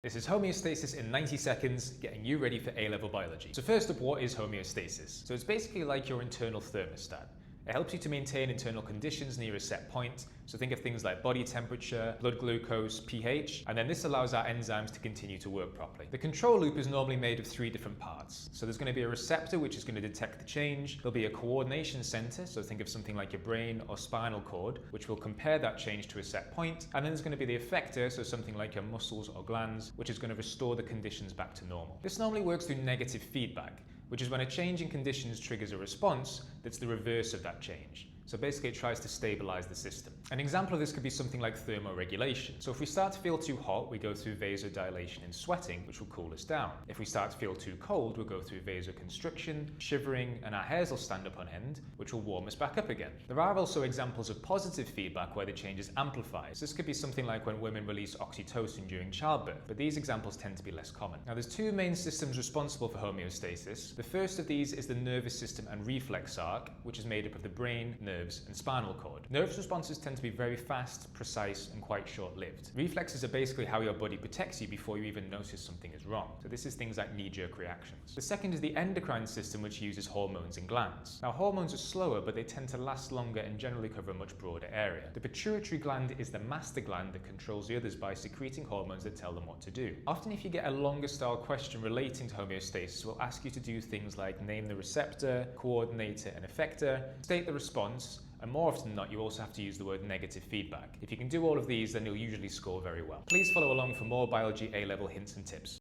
This is Homeostasis in 90 seconds, getting you ready for A-level biology. So first up, what is homeostasis? So it's basically like your internal thermostat. It helps you to maintain internal conditions near a set point. So think of things like body temperature, blood glucose, pH, and then this allows our enzymes to continue to work properly. The control loop is normally made of three different parts. So there's going to be a receptor, which is going to detect the change. There'll be a coordination center, so think of something like your brain or spinal cord, which will compare that change to a set point. And then there's going to be the effector, so something like your muscles or glands, which is going to restore the conditions back to normal. This normally works through negative feedback, which is when a change in conditions triggers a response that's the reverse of that change. So basically it tries to stabilize the system. An example of this could be something like thermoregulation. So if we start to feel too hot, we go through vasodilation and sweating, which will cool us down. If we start to feel too cold, we'll go through vasoconstriction, shivering, and our hairs will stand up on end, which will warm us back up again. There are also examples of positive feedback where the change is amplified. So this could be something like when women release oxytocin during childbirth, but these examples tend to be less common. Now there's two main systems responsible for homeostasis. The first of these is the nervous system and reflex arc, which is made up of the brain, nerves, and spinal cord. Nervous responses tend to be very fast, precise, and quite short-lived. Reflexes are basically how your body protects you before you even notice something is wrong. So this is things like knee-jerk reactions. The second is the endocrine system, which uses hormones and glands. Now hormones are slower, but they tend to last longer and generally cover a much broader area. The pituitary gland is the master gland that controls the others by secreting hormones that tell them what to do. Often if you get a longer style question relating to homeostasis, we'll ask you to do things like name the receptor, coordinator, and effector, state the response, and more often than not, you also have to use the word negative feedback. If you can do all of these, then you'll usually score very well. Please follow along for more biology A-level hints and tips.